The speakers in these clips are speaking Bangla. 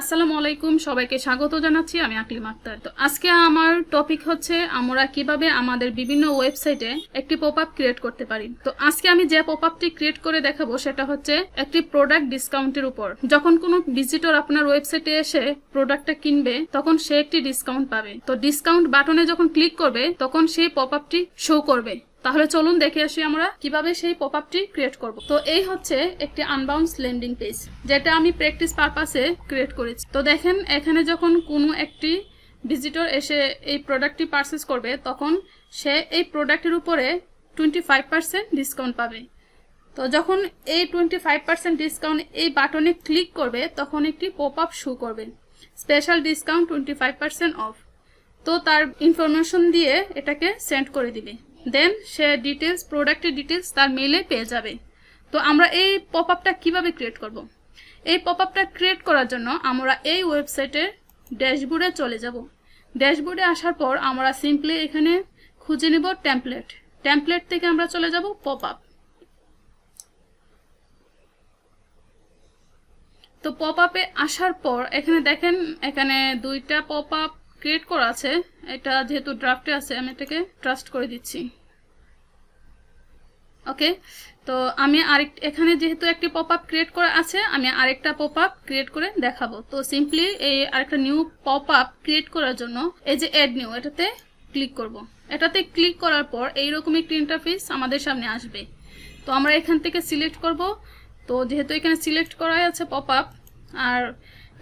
আসসালামু আলাইকুম, সবাইকে স্বাগত জানাচ্ছি। আমি আকলিম আক্তার। তো আজকে আমার টপিক হচ্ছে আমরা কিভাবে আমাদের বিভিন্ন ওয়েবসাইটে একটি পপআপ ক্রিয়েট করতে পারি। তো আজকে আমি যে পপআপটি ক্রিয়েট করে দেখাবো সেটা হচ্ছে একটি প্রোডাক্ট ডিসকাউন্টের উপর। যখন কোনো ভিজিটর আপনার ওয়েবসাইটে এসে প্রোডাক্টটা কিনবে তখন সে একটি ডিসকাউন্ট পাবে। তো ডিসকাউন্ট বাটনে যখন ক্লিক করবে তখন সেই পপআপটি শো করবে। তাহলে চলুন দেখে আসি আমরা কিভাবে সেই পপআপটি ক্রিয়েট করব। তো এই হচ্ছে একটি আনবাউন্স ল্যান্ডিং পেজ, যেটা আমি প্র্যাকটিস পারপাসে ক্রিয়েট করেছি। তো দেখেন এখানে যখন কোনো একটি ভিজিটর এসে এই প্রোডাক্টটি পারচেজ করবে তখন সে এই প্রোডাক্টের উপরে 25% ডিসকাউন্ট পাবে। তো যখন এই 25% ডিসকাউন্ট এই বাটনে ক্লিক করবে তখন একটি পপআপ শো করবে, স্পেশাল ডিসকাউন্ট 25% অফ। তো তার ইনফরমেশন দিয়ে এটাকে সেন্ড করে দিবে। দেন সে ডিটেলস, প্রোডাক্টের ডিটেলস তার মেইলে পেয়ে যাবে। তো আমরা এই পপআপটা কিভাবে ক্রিয়েট করব? এই পপআপটা ক্রিয়েট করার জন্য আমরা এই ওয়েবসাইটের ড্যাশবোর্ডে চলে যাব। ড্যাশবোর্ডে আসার পর আমরা সিম্পলি এখানে খুঁজে নেব টেমপ্লেট। টেমপ্লেট থেকে আমরা চলে যাব পপআপ। তো পপআপে আসার পর এখানে দেখেন এখানে দুইটা পপআপ ক্রিয়েট করা আছে। এটা যেহেতু ড্রাফটে আছে আমি এটাকে ট্রাস্ট করে দিচ্ছি। ওকে, তো আমি এখানে যেহেতু একটি পপআপ ক্রিয়েট করা আছে আমি আরেকটা পপআপ ক্রিয়েট করে দেখাবো। তো সিম্পলি এই আরেকটা নিউ পপআপ ক্রিয়েট করার জন্য এই যে অ্যাড নিউ এটাতে ক্লিক করব। এটাতে ক্লিক করার পর এইরকম একটি ইন্টারফেস আমাদের সামনে আসবে। তো আমরা এখান থেকে সিলেক্ট করব। তো যেহেতু এখানে সিলেক্ট করাই আছে পপআপ, আর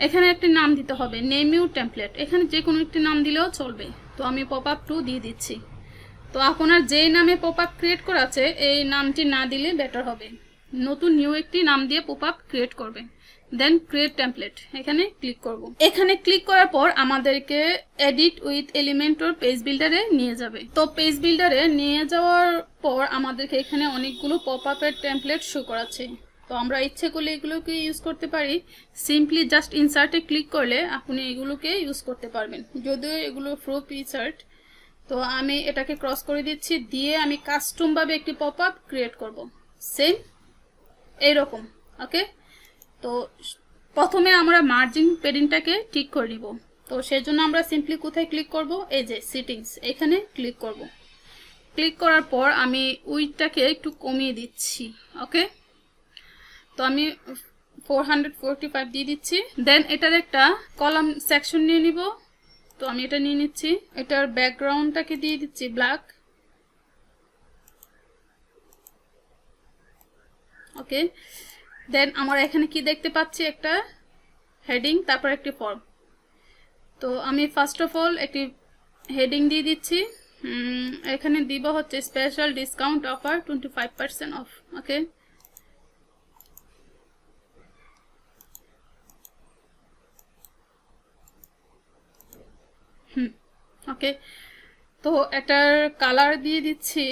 এখানে একটি নাম দিতে হবে, নেম ইউ টেমপ্লেট। এখানে যে কোনো একটি নাম দিলেও চলবে। তো আমি পপআপ 2 দিয়ে দিচ্ছি। তো আপনার যেই নামে পপআপ ক্রিয়েট করা আছে এই নামটি না দিলে বেটার হবে। নতুন নিউ একটি নাম দিয়ে পপআপ ক্রিয়েট করবে। দেন ক্রিয়েট টেমপ্লেট এখানে ক্লিক করব। এখানে ক্লিক করার পর আমাদেরকে এডিট উইথ এলিমেন্টর পেজ বিল্ডারে নিয়ে যাবে। তো পেজ বিল্ডারে নিয়ে যাওয়ার পর আমাদেরকে এখানে অনেকগুলো পপআপের টেমপ্লেট শো করাচ্ছে। তো আমরা ইচ্ছে করলে এগুলোকে ইউজ করতে পারি। সিম্পলি জাস্ট ইনসার্টে ক্লিক করলে আপনি এগুলোকে ইউজ করতে পারবেন, যদিও এগুলো ফ্রি ইনসার্ট। তো আমি এটাকে ক্রস করে দিচ্ছি, দিয়ে আমি কাস্টম ভাবে একটি পপআপ ক্রিয়েট করব সেম এইরকম। ওকে, তো প্রথমে আমরা মার্জিন প্যাডিংটাকে ঠিক করে নিব। তো সেজন্য আমরা সিম্পলি কোথায় ক্লিক করব? এই যে সেটিংস, এখানে ক্লিক করব। ক্লিক করার পর আমি উইডটাকে একটু কমিয়ে দিচ্ছি। ওকে, তো আমি 445 দিয়ে দিচ্ছি। দেন এটার একটা কলাম সেকশন নিয়ে নিব। তো আমি এটা নিয়ে নিচ্ছি। এটার ব্যাকগ্রাউন্ডটাকে দিয়ে দিচ্ছি ব্ল্যাক। ওকে, দেন আমরা এখানে কি দেখতে পাচ্ছি? একটা হেডিং, তারপর একটি ফর্ম। তো আমি ফার্স্ট অফ অল একটি হেডিং দিয়ে দিচ্ছি। এখানে দিব হচ্ছে স্পেশাল ডিসকাউন্ট অফার 25% অফ। ওকে, ওকে, তো এটার কালার দিয়ে দিচ্ছি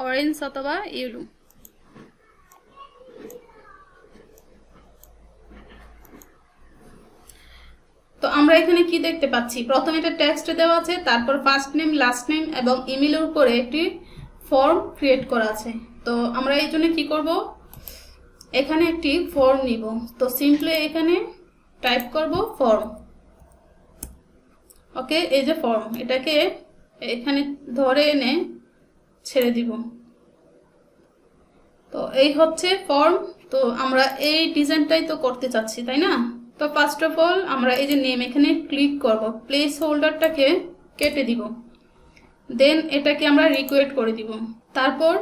অরেঞ্জ অথবা ইয়েলো। তো আমরা এখানে কি দেখতে পাচ্ছি? প্রথমে এটা টেক্সট দেওয়া আছে, তারপর ফার্স্ট নেম, লাস্ট নেম এবং ইমেলের উপরে একটি ফর্ম ক্রিয়েট করা আছে। তো আমরা এই জন্য কি করব? এখানে একটি ফর্ম নিব। তো সিম্পলি এখানে টাইপ করব ফর্ম। ওকে, এই যে ফর্ম, এটাকে এখানে ধরে এনে ছেড়ে দিব। তো এই হচ্ছে ফর্ম। তো আমরা এই ডিজাইনটাই তো করতে চাচ্ছি, তাই না? তো ফার্স্ট অফ অল আমরা এই যে নেম এখানে ক্লিক করব, প্লেস হোল্ডারটাকে কেটে দিব। দেন এটাকে আমরা রিকোয়েস্ট করে দিব। তারপর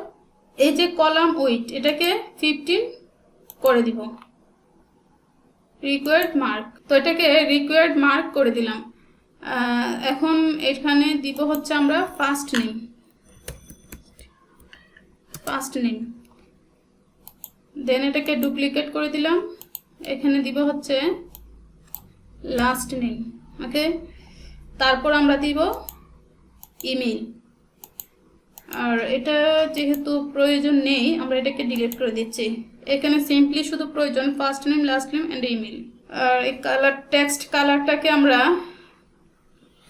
এই যে কলাম উইডথ এটাকে 15 করে দিব। রিকোয়ার্ড মার্ক, তো এটাকে রিকোয়ার্ড মার্ক করে দিলাম। এখন এখানে দিব হচ্ছে আমরা ফার্স্ট নেম। দেন এটাকে ডুপ্লিকেট করে দিলাম। এখানে দিব হচ্ছে লাস্ট নেম। ওকে, তারপর আমরা দিব ইমেল। আর এটা যেহেতু প্রয়োজন নেই আমরা এটাকে ডিলিট করে দিচ্ছি। এখানে সিম্পলি শুধু প্রয়োজন first name, last name and email. আর এই কালার, টেক্সট কালারটাকে আমরা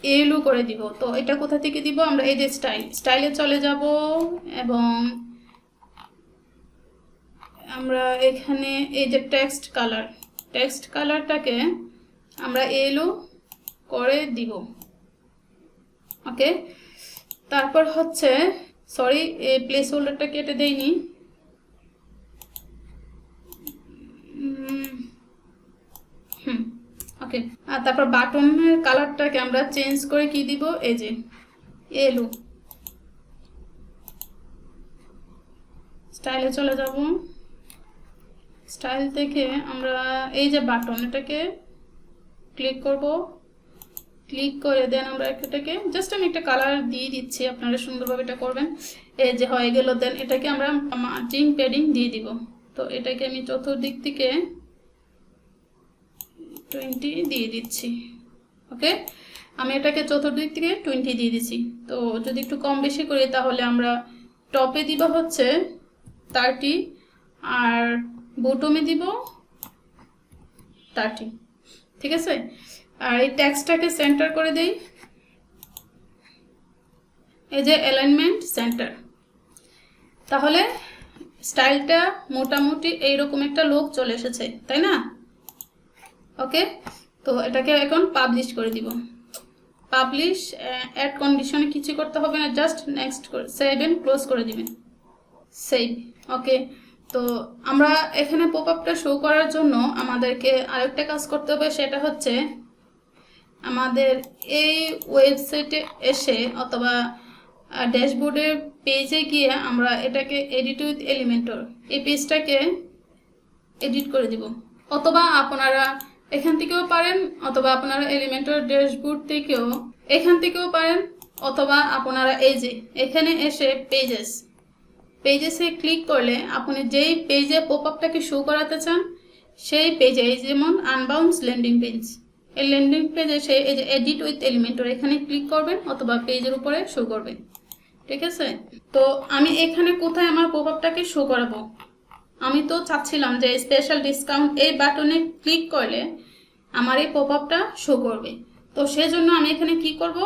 ইয়েলো করে দিব। তো এটা কোথা থেকে দিব? আমরা এই যে স্টাইলে চলে যাব এবং আমরা এখানে এই যে টেক্সট কালার টেক্সট কালারটাকে আমরা ইয়েলো করে দিব। ওকে, তারপর হচ্ছে সরি এই প্লেস হোল্ডারটা কেটে দেইনি। ওকে, আর তারপর বাটনের কালারটাকে আমরা চেঞ্জ করে কি দিব, এই যে ইয়েলো। স্টাইলে চলে যাব, স্টাইল থেকে আমরা এই যে বাটন এটাকে ক্লিক করব, ক্লিক করে দেন আমরা এটাকে জাস্ট আমি একটা কালার দিয়ে দিচ্ছি, আপনারা সুন্দরভাবে এটা করবেন। এই যে হয়ে গেল, দেন এটাকে আমরা মার্জিন প্যাডিং দিয়ে দিব। তো এটাকে আমি চতুর্দিক থেকে 20 দিয়ে দিচ্ছি। ওকে, আমি এটাকে চতুর্দিক থেকে 20 দিয়ে দিচ্ছি। তো যদি একটু কম বেশি করি তাহলে আমরা টপে দিব হচ্ছে 30 আর বটমে দিব 30। ঠিক আছে, আর এই টেক্সটটাকে সেন্টার করে দেই, এই যে অ্যালাইনমেন্ট সেন্টার। তাহলে স্টাইলটা মোটামুটি এইরকম একটা লুক চলে এসেছে, তাই না? ওকে, তো এটাকে এখন পাবলিশ করে দিব। পাবলিশ, অ্যাড কন্ডিশনে কিছু করতে হবে না, জাস্ট নেক্সট করে সেভ এন্ড ক্লোজ করে দিবেন। সেভ। ওকে, তো আমরা এখানে পপআপটা শো করার জন্য আমাদেরকে আরেকটা কাজ করতে হবে, সেটা হচ্ছে আমাদের এই ওয়েবসাইটে এসে অথবা ড্যাশবোর্ডের পেজে গিয়ে আমরা এটাকে এডিট উইথ এলিমেন্টর এই পেজটাকে এডিট করে দিব। অথবা আপনারা এখান থেকেও পারেন, অথবা আপনারা এলিমেন্টর ড্যাশবোর্ড থেকেও এখান থেকেও পারেন, অথবা আপনারা এই যে এখানে এসে পেজেসে ক্লিক করলে আপনি যেই পেজে পপআপটাকে শো করাতে চান সেই পেজে, যেমন আনবাউন্স ল্যান্ডিং পেজ, এই ল্যান্ডিং পেজে সেই এই যে এডিট উইথ এলিমেন্টর এখানে ক্লিক করবেন অথবা পেজের উপরে শো করবেন। ঠিক আছে, তো আমি এখানে কোথায় আমার পপআপটাকে শো করাবো? আমি তো চাচ্ছিলাম যে স্পেশাল ডিসকাউন্ট এই বাটনে ক্লিক করলে আমার এই পপআপটা শো করবে। তো সেজন্য আমি এখানে কি করব,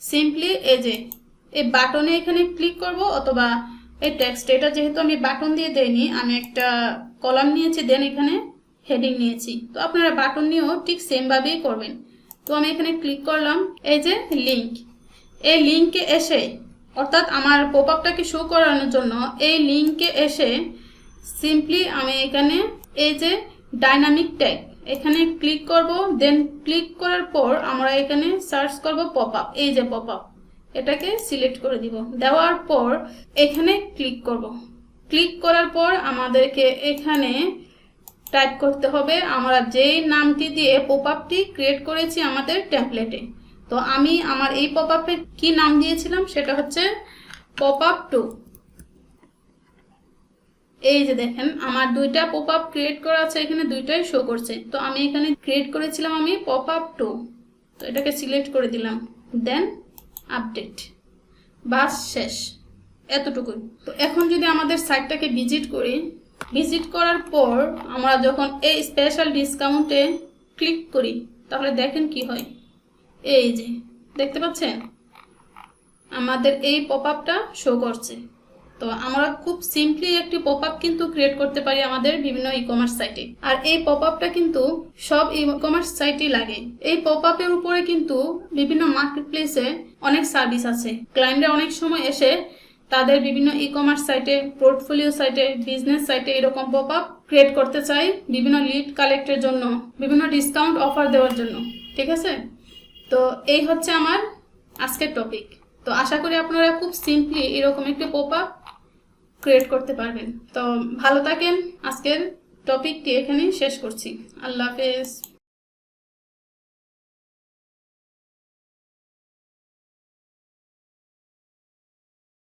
সিম্পলি এই যে এই বাটনে এখানে ক্লিক করব, অথবা এই টেক্সট, এটা যেহেতু আমি বাটন দিয়ে দেইনি, আমি একটা কলাম নিয়েছি, দেন এখানে হেডিং নিয়েছি। তো আপনারা বাটন নিয়েও ঠিক সেমভাবেই করবেন। তো আমি এখানে ক্লিক করলাম, এই যে লিঙ্ক, এই লিঙ্কে এসে অর্থাৎ আমার পপআপটাকে শো করানোর জন্য এই লিঙ্কে এসে সিম্পলি আমি এখানে এই যে ডাইনামিক ট্যাগ এখানে ক্লিক করব। দেন ক্লিক করার পর আমরা এখানে সার্চ করব পপআপ, এই যে পপআপ, এটাকে সিলেক্ট করে দিব। দেওয়ার পর এখানে ক্লিক করব। ক্লিক করার পর আমাদেরকে এখানে টাইপ করতে হবে আমরা যেই নামটি দিয়ে পপআপটি ক্রিয়েট করেছি আমাদের টেমপ্লেটে। তো আমি আমার এই পপআপে কি নাম দিয়েছিলাম সেটা হচ্ছে পপআপ 2। এই যে দেখেন আমার দুইটা পপআপ ক্রিয়েট করা আছে, এখানে দুইটাই শো করছে। তো আমি এখানে ক্রিয়েট করেছিলাম আমি পপআপ 2। তো এটাকে সিলেক্ট করে দিলাম, দেন আপডেট, বাস শেষ, এতটুকুই। তো এখন যদি আমাদের সাইটটাকে ভিজিট করি, ভিজিট করার পর আমরা যখন এই স্পেশাল ডিসকাউন্টে ক্লিক করি তাহলে দেখেন কি হয়। এই যে দেখতে পাচ্ছেন আমাদের এই পপআপটা শো করছে। তো আমরা খুব সিম্পলি একটি পপআপ কিন্তু ক্রিয়েট করতে পারি আমাদের বিভিন্ন ই-কমার্স সাইটে। আর এই পপআপটা কিন্তু সব ই-কমার্স সাইটেই লাগে। এই পপআপের উপরে কিন্তু বিভিন্ন মার্কেটপ্লেসে অনেক সার্ভিস আছে। ক্লায়েন্টরা অনেক সময় এসে তাদের বিভিন্ন ই-কমার্স সাইটে, পোর্টফোলিও সাইটে, বিজনেস সাইটে এরকম পপআপ ক্রিয়েট করতে চাই বিভিন্ন লিড কালেক্টের জন্য, বিভিন্ন ডিসকাউন্ট অফার দেওয়ার জন্য। ঠিক আছে, তো এই হচ্ছে আমার আজকের টপিক। তো আশা করি আপনারা খুব সিম্পলি এরকম একটি পপআপ ক্রিয়েট করতে পারবেন। তো ভালো থাকেন, আজকের টপিকটি এখানেই শেষ করছি। আল্লাহ হাফেজ।